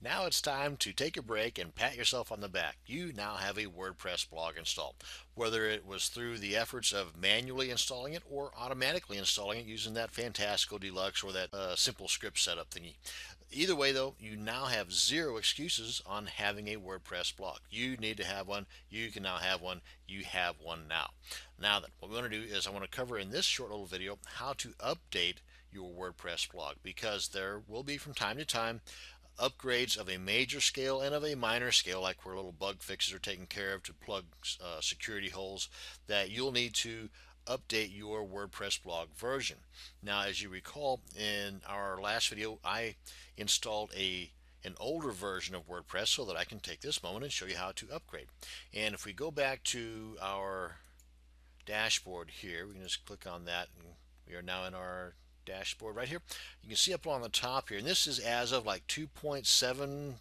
Now it's time to take a break and pat yourself on the back. You now have a WordPress blog installed. Whether it was through the efforts of manually installing it or automatically installing it using that Fantastical Deluxe or that simple script setup thingy. Either way, though, you now have zero excuses on having a WordPress blog. You need to have one. You can now have one. You have one now. Now then, what we want to do is I want to cover in this short little video how to update your WordPress blog, because there will be from time to time upgrades of a major scale and of a minor scale, like where little bug fixes are taken care of to plug security holes, that you'll need to update your WordPress blog version. Now, as you recall, in our last video, I installed an older version of WordPress so that I can take this moment and show you how to upgrade. And if we go back to our dashboard here, we can just click on that, and we are now in our dashboard right here. You can see up on the top here, and this is as of like 2.7,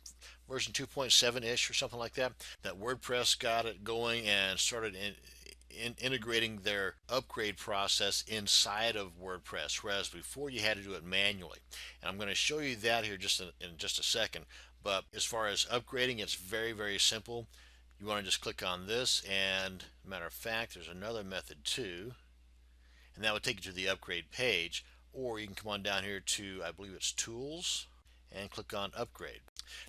version 2.7-ish or something like that, that WordPress got it going and started integrating their upgrade process inside of WordPress, whereas before you had to do it manually. And I'm going to show you that here in just a second. But as far as upgrading, it's very, very simple. You want to just click on this, and matter of fact, there's another method too, and that would take you to the upgrade page. Or you can come on down here to, I believe it's Tools, and click on Upgrade.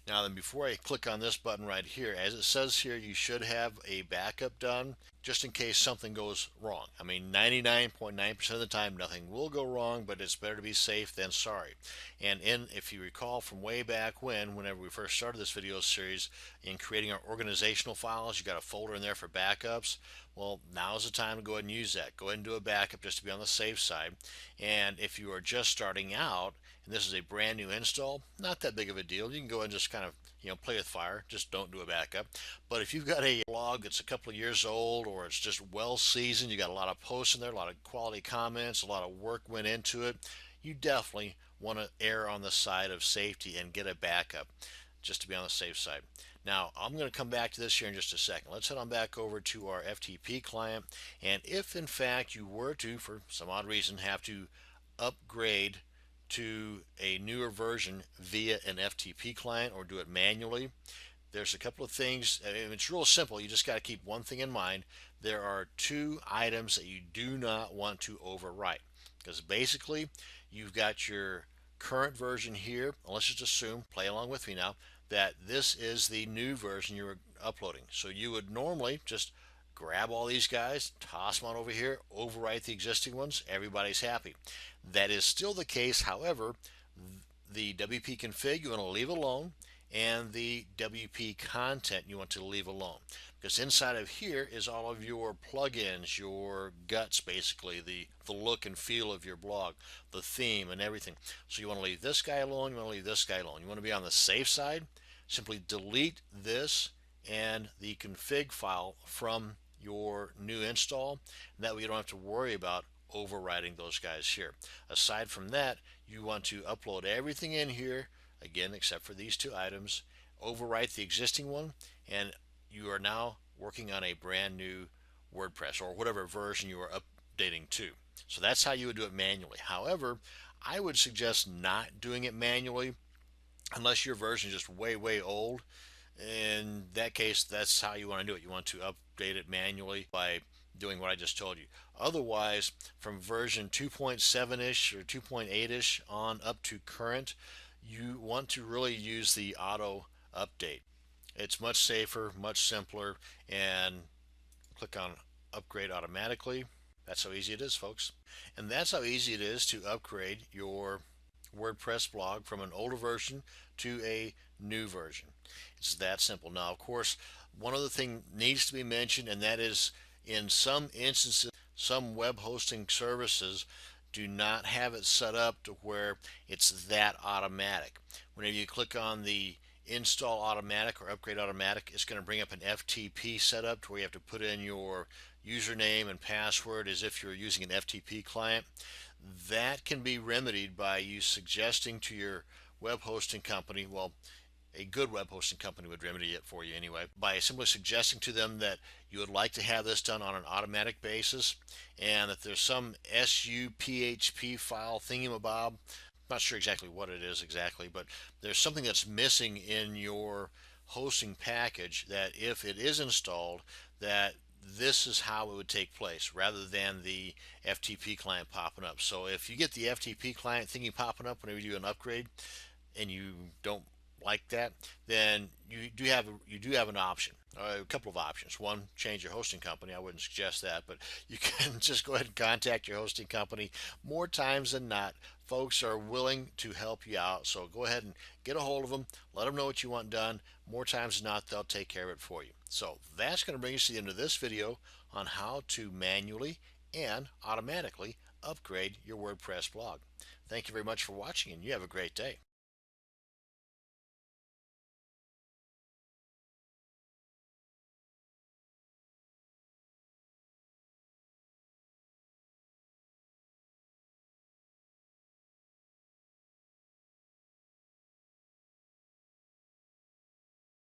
Now then, before I click on this button right here, as it says here, you should have a backup done just in case something goes wrong. I mean, 99.9% of the time nothing will go wrong, but it's better to be safe than sorry. And if you recall from way back whenever we first started this video series, in creating our organizational files, you got a folder in there for backups. Well, now's the time to go ahead and use that. Go ahead and do a backup just to be on the safe side. And if you are just starting out and this is a brand new install, not that big of a deal. You can go ahead and just kind of play with fire. Just don't do a backup. But if you've got a blog that's a couple of years old, or it's just well seasoned, you got a lot of posts in there, a lot of quality comments, a lot of work went into it, you definitely want to err on the side of safety and get a backup just to be on the safe side. Now, I'm going to come back to this here in just a second. Let's head on back over to our FTP client. And if in fact you were to, for some odd reason, have to upgrade to a newer version via an FTP client or do it manually, there's a couple of things. It's real simple. You just got to keep one thing in mind. There are two items that you do not want to overwrite, because basically you've got your current version here. Let's just assume, play along with me now, that this is the new version you're uploading. So you would normally just grab all these guys, toss them on over here, overwrite the existing ones, everybody's happy. That is still the case. However, the WP config you want to leave alone, and the WP content you want to leave alone, because inside of here is all of your plugins, your guts, basically the look and feel of your blog, the theme and everything. So you want to leave this guy alone, you want to leave this guy alone. You want to be on the safe side, simply delete this and the config file from your new install. That way you don't have to worry about overriding those guys here. Aside from that, you want to upload everything in here again except for these two items, overwrite the existing one, and you are now working on a brand new WordPress or whatever version you are updating to. So that's how you would do it manually. However, I would suggest not doing it manually unless your version is just way old. In that case, that's how you want to do it. You want to update it manually by doing what I just told you. Otherwise, from version 2.7-ish or 2.8-ish on up to current, you want to really use the auto update. It's much safer, much simpler, and click on upgrade automatically. That's how easy it is, folks. And that's how easy it is to upgrade your WordPress blog from an older version to a new version. It's that simple. Now, of course, one other thing needs to be mentioned, and that is in some instances, some web hosting services do not have it set up to where it's that automatic. Whenever you click on the install automatic or upgrade automatic, it's going to bring up an FTP setup to where you have to put in your username and password as if you're using an FTP client. That can be remedied by you suggesting to your web hosting company, well, a good web hosting company would remedy it for you anyway, by simply suggesting to them that you would like to have this done on an automatic basis, and that there's some SUPHP file thingamabob not sure exactly what it is exactly, but there's something that's missing in your hosting package that if it is installed, that this is how it would take place rather than the FTP client popping up. So if you get the FTP client thingy popping up whenever you do an upgrade and you don't like that, then you do have an option, a couple of options. One, change your hosting company. I wouldn't suggest that, but you can just go ahead and contact your hosting company. More times than not, folks are willing to help you out. So go ahead and get a hold of them. Let them know what you want done. More times than not, they'll take care of it for you. So that's going to bring us to the end of this video on how to manually and automatically upgrade your WordPress blog. Thank you very much for watching, and you have a great day.